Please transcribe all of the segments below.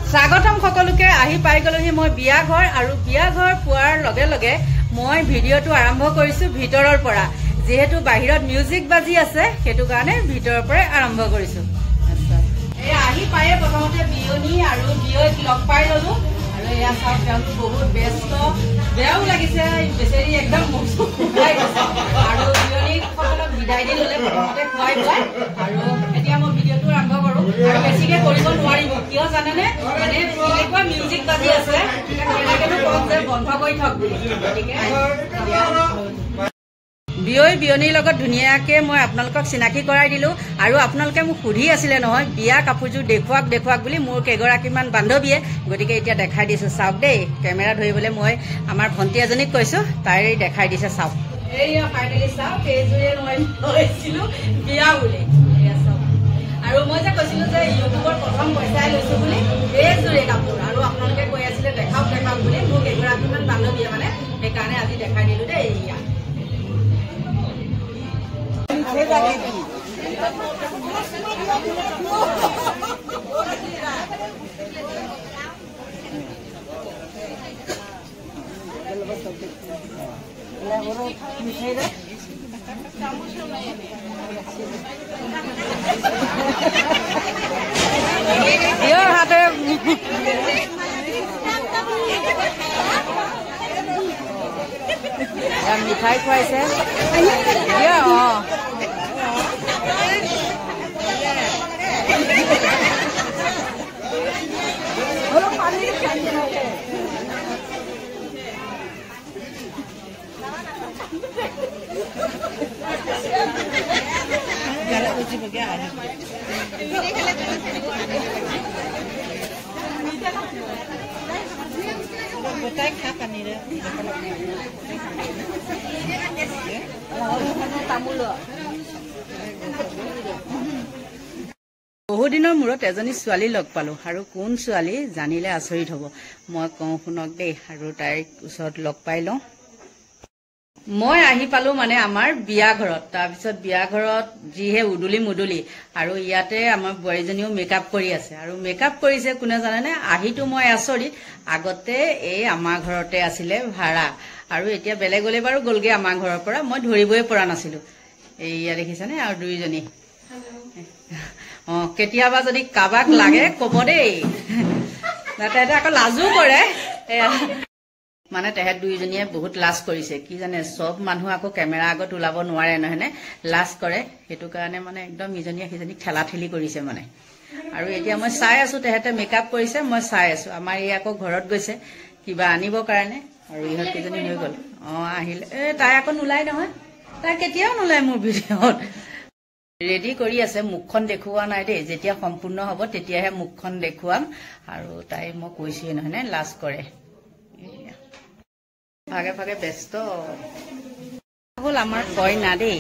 স্বাগতম সকলোকে আহি পাই গলোহি মই বিয়া ঘৰ আৰু বিয়া ঘৰ পোৱাৰ লগে লগে মই ভিডিঅ'টো আৰম্ভ কৰিছো ভিতৰৰ পৰা যেহেতু বাহিৰত মিউজিক বাজি আছে সেইটো কাৰণে ভিতৰৰ পৰা আৰম্ভ কৰিছো এই আহি পায়ে প্ৰথমতে বিয়নি আৰু বিয়ক লগ পাই ললো আৰু এয়া চাওক তেওঁলোক বহুত ব্যস্ত বেয়াও লাগিছে বেচেৰি একদম মুখটো শুকাই গৈছে আৰু বিয়নি সকলক বিদায় দি ললে প্ৰথমতে খুৱাই খুৱাই আৰু এতিয়া মই ভিডিঅ'টো আৰম্ভ কৰো আৰু বেছিকে কৰিব নোৱাৰিব কিয় জানেনে মানে এনেকুৱা মিউজিক বাজি আছে কেনেকেনো কম যে বন্ধ কৰি থক বুলি গতিকে বিয়ৈ বিয়নিৰ লগত ধুনীয়াকে মই আপোনালোকক চিনাকি কৰাই দিলো আৰু আপোনালোকে মোক সুধি আছিলে নহয় বিয়া কাপোৰযোৰ দেখুৱাক বুলি মোৰ কেইগৰাকীমান বান্ধৱীয়ে গতিকে এতিয়া দেখাই দিছো চাওক দেই কেমেৰা ধৰিবলৈ মই আমাৰ ভণ্টি এজনীক কৈছো তাই দেখাই দিছে চাওক এইয়া ফাইনেলি চাওক এইযোৰে মই লৈছিলো বিয়া বুলি আৰু মই যে কৈছিলো যে ইউটিউবৰ প্ৰথম পইচাই লৈছো বুলি এইযোৰে কাপোৰ আৰু আপোনালোকে কৈ আছিলে দেখাওক বুলি মোক কেইগৰাকীমান বান্ধৱীয়ে মানে সেইকাৰণে আজি দেখাই দিলো দেই এয়া হাতে মিঠাই খুৱাইছে বহুদিনৰ মূৰত এজনী ছোৱালী লগ পালো আৰু কোন ছোৱালী জানিলে আচৰিত হব মই কওঁ শুনক দেই আৰু তাইৰ ওচৰত লগ পাই লওঁ মই আহি পালো মানে আমাৰ বিয়া ঘৰত তাৰপিছত বিয়া ঘৰত যিহে উদুলি মুদুলি আৰু ইয়াতে আমাৰ বোৱাৰীজনীও মেকআপ কৰি আছে আৰু মেকআপ কৰিছে কোনে জানেনে আহিতো মই আচৰিত আগতে এই আমাৰ ঘৰতে আছিলে ভাড়া আৰু এতিয়া বেলেগলৈ বাৰু গ'লগে আমাৰ ঘৰৰ পৰা মই ধৰিবই পৰা নাছিলো এইয়া দেখিছেনে আৰু দুইজনী কেতিয়াবা যদি কাবাক লাগে কব দেই তাতে আকৌ লাজো কৰে মানে তেহেত দুইজনীয়ে বহুত লাজ কৰিছে কি জানে সব মানুহ আকৌ কেমেৰা আগত ওলাব নোৱাৰে নহয়নে লাজ কৰে সেইটো কাৰণে মানে একদম ইজনীয়ে সিজনীক ঠেলা ঠেলি কৰিছে মানে আৰু এতিয়া মই চাই আছো তেহেতে মেকআপ কৰিছে মই চাই আছো আমাৰ এই আকৌ ঘৰত গৈছে কিবা আনিবৰ কাৰণে আৰু ইহঁত কেইজনী হৈ গ'ল আহিলে তাই আকৌ নোলাই নহয় তাই কেতিয়াও নোলাই মোৰ ভিডিঅ'ত ৰেডি কৰি আছে মুখখন দেখুওৱা নাই দেই যেতিয়া সম্পূৰ্ণ হ'ব তেতিয়াহে মুখখন দেখুৱাম আৰু তাই মই কৈছোৱে নহয়নে লাজ কৰে ভাগে ভাগে ব্যস্ত হ'ল আমাৰ কইনা দেই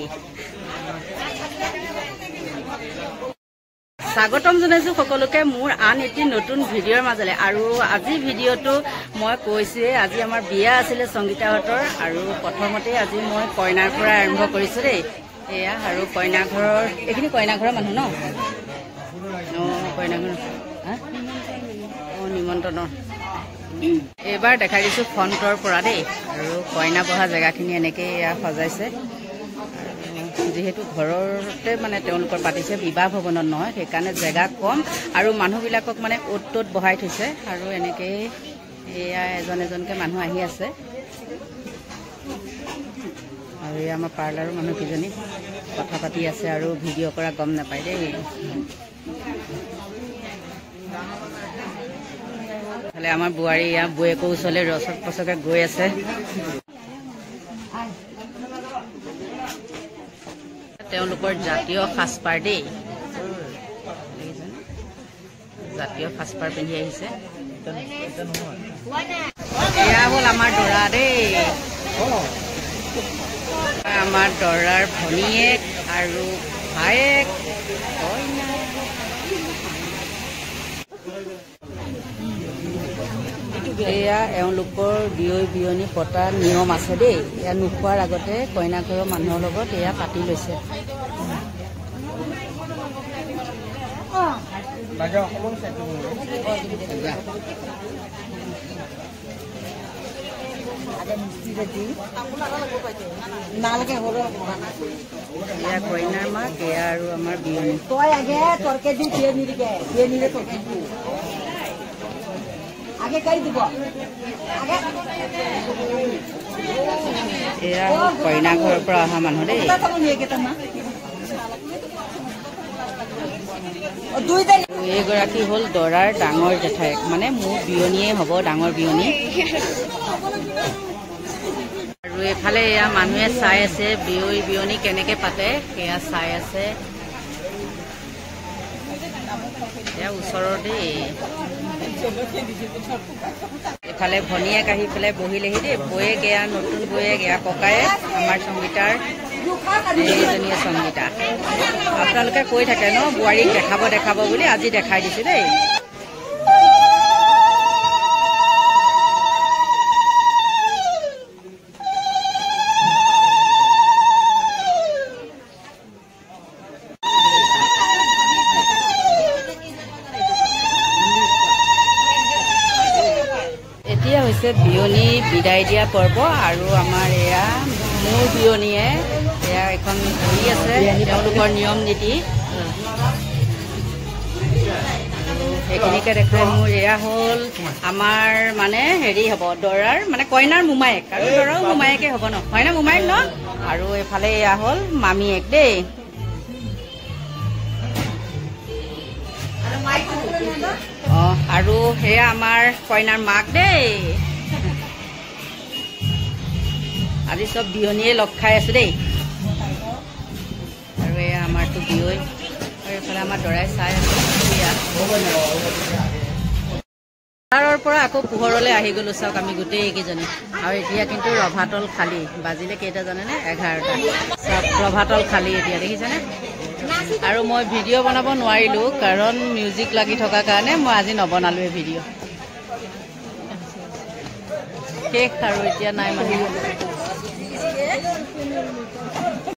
স্বাগতম জনাইছো সকলোকে মোৰ আন এটি নতুন ভিডিঅ'ৰ মাজলে আৰু আজি ভিডিঅ'টো মই কৈছোৱে আজি আমাৰ বিয়া আছিলে সংগীতাহঁতৰ আৰু প্ৰথমতে আজি মই কইনাৰ পৰা আৰম্ভ কৰিছো দেই এয়া আৰু কইনা ঘৰৰ এইখিনি কইনা ঘৰৰ মানুহ ন কইনা ঘৰ নিমন্ত্ৰণৰ এইবাৰ দেখাই দিছো ফ্ৰণ্টৰ পৰা দেই আৰু কইনা বহা জেগাখিনি এনেকৈ এয়া সজাইছে যিহেতু ঘৰতে মানে তেওঁলোকৰ পাতিছে বিবাহ ভৱনত নহয় সেইকাৰণে জেগা কম আৰু মানুহবিলাকক মানে অ'ত ত'ত বহাই থৈছে আৰু এনেকৈ এয়া এজন এজনকৈ মানুহ আহি আছে আৰু এই আমাৰ পাৰ্লাৰৰ মানুহকেইজনী কথা পাতি আছে আৰু ভিডিঅ' কৰা গম নাপায় দেই ফালে আমাৰ বোৱাৰী ইয়াৰ বৌয়েকৰ ওচৰলৈ ৰচক পচকে গৈ আছে তেওঁলোকৰ জাতীয় সাজপাৰ দেই জাতীয় সাজপাৰ পিন্ধি আহিছে এয়া হ'ল আমাৰ দৰা দেই আমাৰ দৰাৰ ভনীয়েক আৰু ভায়েক এয়া এওঁলোকৰ বিয়নী পতা নিয়ম আছে দেই। এয়া নোখোৱাৰ আগতে কইনা ঘৰৰ মানুহৰ লগত এয়া পাতি লৈছে। এয়া কইনাৰ মাক, এয়া আৰু আমাৰ বিয়নী। এয়া কইনা ঘৰৰ পৰা অহা মানুহ দেই। এইগৰাকী হ'ল দৰাৰ ডাঙৰ জেঠাইক, মানে মোৰ বিয়নীয়ে হ'ব, ডাঙৰ বিয়নী। আৰু এইফালে এয়া মানুহে চাই আছে বিয়নী কেনেকে পাতে, সেয়া চাই আছে। এয়া ওচৰৰ দেই। এফালে ভনীয়েক আহি পেলাই বহিলেহি দেই। বৌয়েক এয়া নতুন বৌয়েক, এয়া ককায়েক আমাৰ সংগীতাৰ, এইজনীয়ে সংগীতা। আপোনালোকে কৈ থাকে ন বোৱাৰীক দেখাব বুলি, আজি দেখাই দিছো দেই। এতিয়া হৈছে বিয়নী বিদায় দিয়া পৰ্ব। আৰু আমাৰ এয়া মোৰ বিয়নীয়ে এয়া এখন ধৰি আছে তেওঁলোকৰ নিয়ম নীতি, সেইখিনিকে দেখাই। মোৰ এয়া হ'ল আমাৰ মানে হেৰি হ'ব, দৰাৰ মানে কইনাৰ মোমায়েক, আৰু দৰাও মোমায়েকে হ'ব ন, কইনাৰ মোমায়েক ন। আৰু এইফালে এয়া হ'ল মামীয়েক দেই। আৰু সেয়া আমাৰ কইনাৰ মাক দেই। আজি চব বিয়নীয়ে লগ খাই আছো দেই। আৰু এয়া আমাৰতো বিয়ৈ, আৰু এইফালে আমাৰ দৰাই চাই আছে। আন্ধাৰৰ পৰা আকৌ পোহৰলৈ আহি গলো চাওক আমি গোটেই কেইজনী। আৰু এতিয়া কিন্তু ৰভাতল খালী। বাজিলে কেইটা জানেনে? 11টা। চাওক ৰভাতল খালী এতিয়া, দেখিছেনে? আৰু মই ভিডিঅ' বনাব নোৱাৰিলোঁ, কাৰণ মিউজিক লাগি থকাৰ কাৰণে মই আজি নবনালোৱে ভিডিঅ'। শেষ আৰু এতিয়া নাই মানুহ।